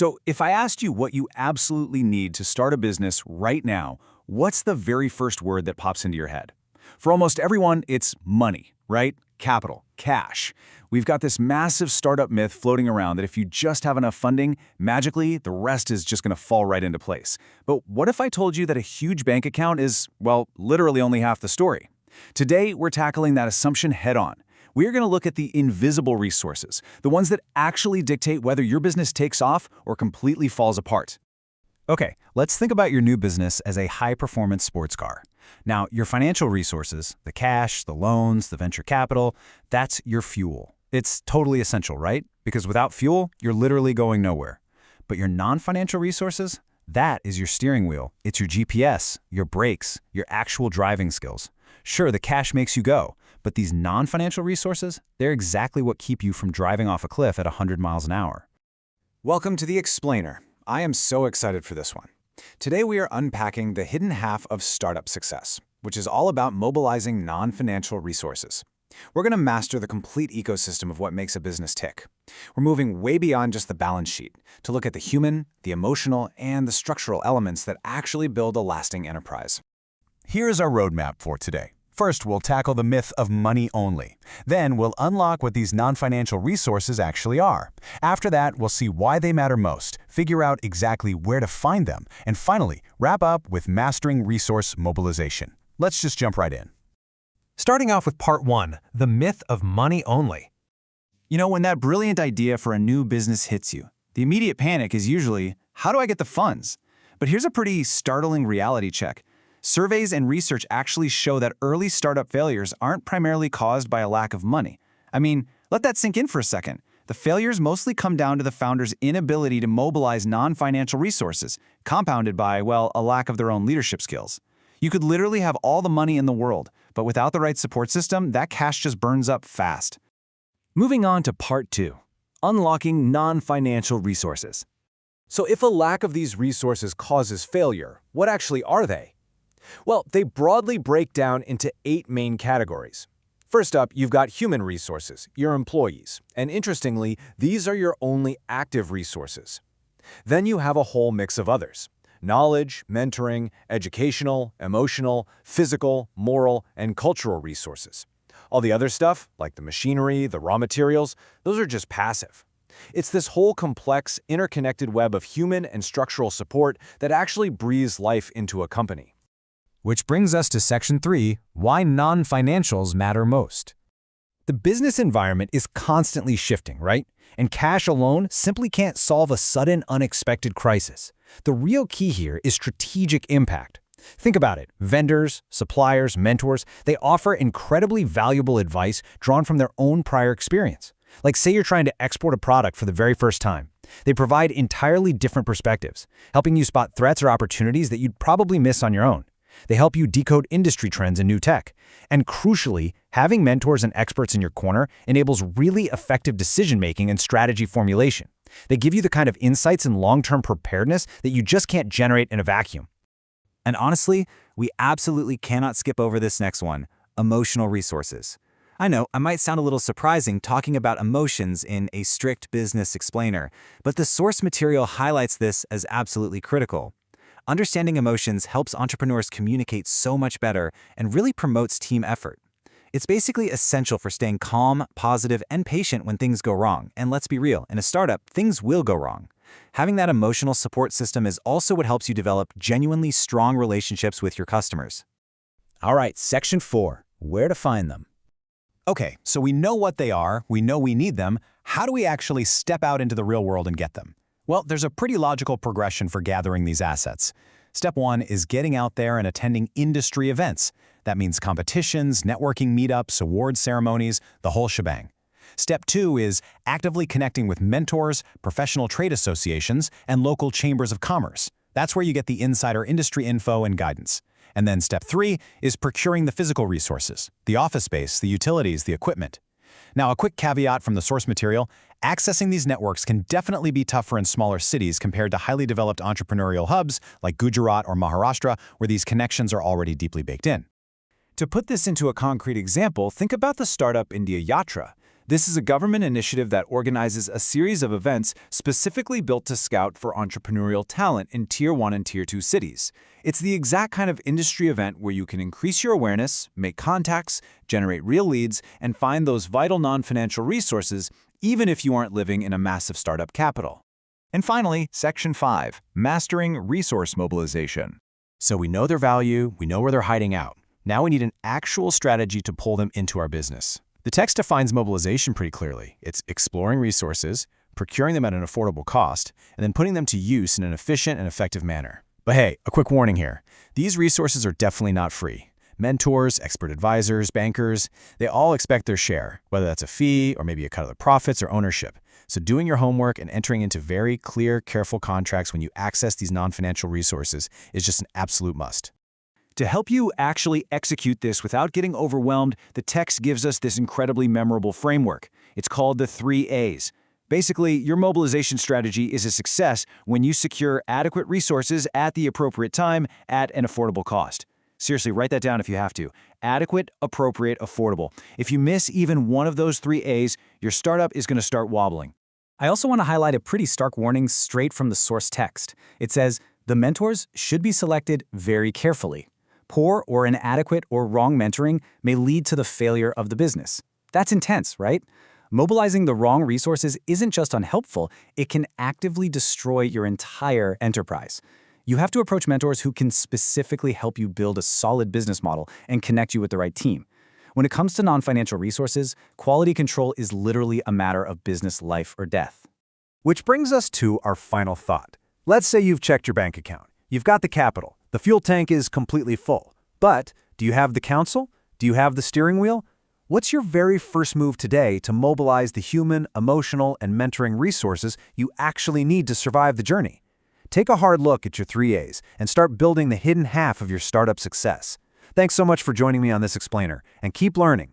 So if I asked you what you absolutely need to start a business right now, what's the very first word that pops into your head? For almost everyone, it's money, right? Capital, cash. We've got this massive startup myth floating around that if you just have enough funding, magically, the rest is just going to fall right into place. But what if I told you that a huge bank account is, well, literally only half the story? Today, we're tackling that assumption head-on. We're going to look at the invisible resources, the ones that actually dictate whether your business takes off or completely falls apart. Okay, let's think about your new business as a high-performance sports car. Now, your financial resources, the cash, the loans, the venture capital, that's your fuel. It's totally essential, right? Because without fuel, you're literally going nowhere. But your non-financial resources, that is your steering wheel. It's your GPS, your brakes, your actual driving skills. Sure, the cash makes you go, but these non-financial resources, they're exactly what keep you from driving off a cliff at 100 miles an hour. Welcome to The Explainer. I am so excited for this one. Today we are unpacking the hidden half of startup success, which is all about mobilizing non-financial resources. We're going to master the complete ecosystem of what makes a business tick. We're moving way beyond just the balance sheet to look at the human, the emotional, and the structural elements that actually build a lasting enterprise. Here's our roadmap for today. First, we'll tackle the myth of money only. Then, we'll unlock what these non-financial resources actually are. After that, we'll see why they matter most, figure out exactly where to find them, and finally, wrap up with mastering resource mobilization. Let's just jump right in. Starting off with part 1, the myth of money only. You know, when that brilliant idea for a new business hits you, the immediate panic is usually, how do I get the funds? But here's a pretty startling reality check. Surveys and research actually show that early startup failures aren't primarily caused by a lack of money. I mean, let that sink in for a second. The failures mostly come down to the founder's inability to mobilize non-financial resources, compounded by, well, a lack of their own leadership skills. You could literally have all the money in the world, but without the right support system, that cash just burns up fast. Moving on to part 2, unlocking non-financial resources. So if a lack of these resources causes failure, what actually are they? Well, they broadly break down into 8 main categories. First up, you've got human resources, your employees. And interestingly, these are your only active resources. Then you have a whole mix of others: knowledge, mentoring, educational, emotional, physical, moral, and cultural resources. All the other stuff, like the machinery, the raw materials, those are just passive. It's this whole complex, interconnected web of human and structural support that actually breathes life into a company. Which brings us to Section 3, why non-financials matter most. The business environment is constantly shifting, right? And cash alone simply can't solve a sudden, unexpected crisis. The real key here is strategic impact. Think about it. Vendors, suppliers, mentors, they offer incredibly valuable advice drawn from their own prior experience. Like, say you're trying to export a product for the very first time. They provide entirely different perspectives, helping you spot threats or opportunities that you'd probably miss on your own. They help you decode industry trends in new tech. And crucially, having mentors and experts in your corner enables really effective decision-making and strategy formulation. They give you the kind of insights and long-term preparedness that you just can't generate in a vacuum. And honestly, we absolutely cannot skip over this next one, emotional resources. I know, I might sound a little surprising talking about emotions in a strict business explainer, but the source material highlights this as absolutely critical. Understanding emotions helps entrepreneurs communicate so much better and really promotes team effort. It's basically essential for staying calm, positive, and patient when things go wrong. And let's be real, in a startup, things will go wrong. Having that emotional support system is also what helps you develop genuinely strong relationships with your customers. All right, Section 4, where to find them. Okay, so we know what they are, we know we need them. How do we actually step out into the real world and get them? Well, there's a pretty logical progression for gathering these assets. Step 1 is getting out there and attending industry events. That means competitions, networking meetups, award ceremonies, the whole shebang. Step 2 is actively connecting with mentors, professional trade associations, and local chambers of commerce. That's where you get the insider industry info and guidance. And then Step 3 is procuring the physical resources, the office space, the utilities, the equipment. Now, a quick caveat from the source material: accessing these networks can definitely be tougher in smaller cities compared to highly developed entrepreneurial hubs like Gujarat or Maharashtra, where these connections are already deeply baked in. To put this into a concrete example, think about the startup India Yatra. This is a government initiative that organizes a series of events specifically built to scout for entrepreneurial talent in Tier 1 and Tier 2 cities. It's the exact kind of industry event where you can increase your awareness, make contacts, generate real leads, and find those vital non-financial resources, even if you aren't living in a massive startup capital. And finally, Section 5, Mastering Resource Mobilization. So we know their value, we know where they're hiding out. Now we need an actual strategy to pull them into our business. The text defines mobilization pretty clearly. It's exploring resources, procuring them at an affordable cost, and then putting them to use in an efficient and effective manner. But hey, a quick warning here. These resources are definitely not free. Mentors, expert advisors, bankers, they all expect their share, whether that's a fee or maybe a cut of the profits or ownership. So doing your homework and entering into very clear, careful contracts when you access these non-financial resources is just an absolute must. To help you actually execute this without getting overwhelmed, the text gives us this incredibly memorable framework. It's called the 3 A's. Basically, your mobilization strategy is a success when you secure adequate resources at the appropriate time at an affordable cost. Seriously, write that down if you have to. Adequate, appropriate, affordable. If you miss even one of those 3 A's, your startup is going to start wobbling. I also want to highlight a pretty stark warning straight from the source text. It says, the mentors should be selected very carefully. Poor or inadequate or wrong mentoring may lead to the failure of the business. That's intense, right? Mobilizing the wrong resources isn't just unhelpful, it can actively destroy your entire enterprise. You have to approach mentors who can specifically help you build a solid business model and connect you with the right team. When it comes to non-financial resources, quality control is literally a matter of business life or death. Which brings us to our final thought. Let's say you've checked your bank account. You've got the capital. The fuel tank is completely full. But do you have the counsel? Do you have the steering wheel? What's your very first move today to mobilize the human, emotional, and mentoring resources you actually need to survive the journey? Take a hard look at your 3 A's and start building the hidden half of your startup success. Thanks so much for joining me on this explainer, and keep learning.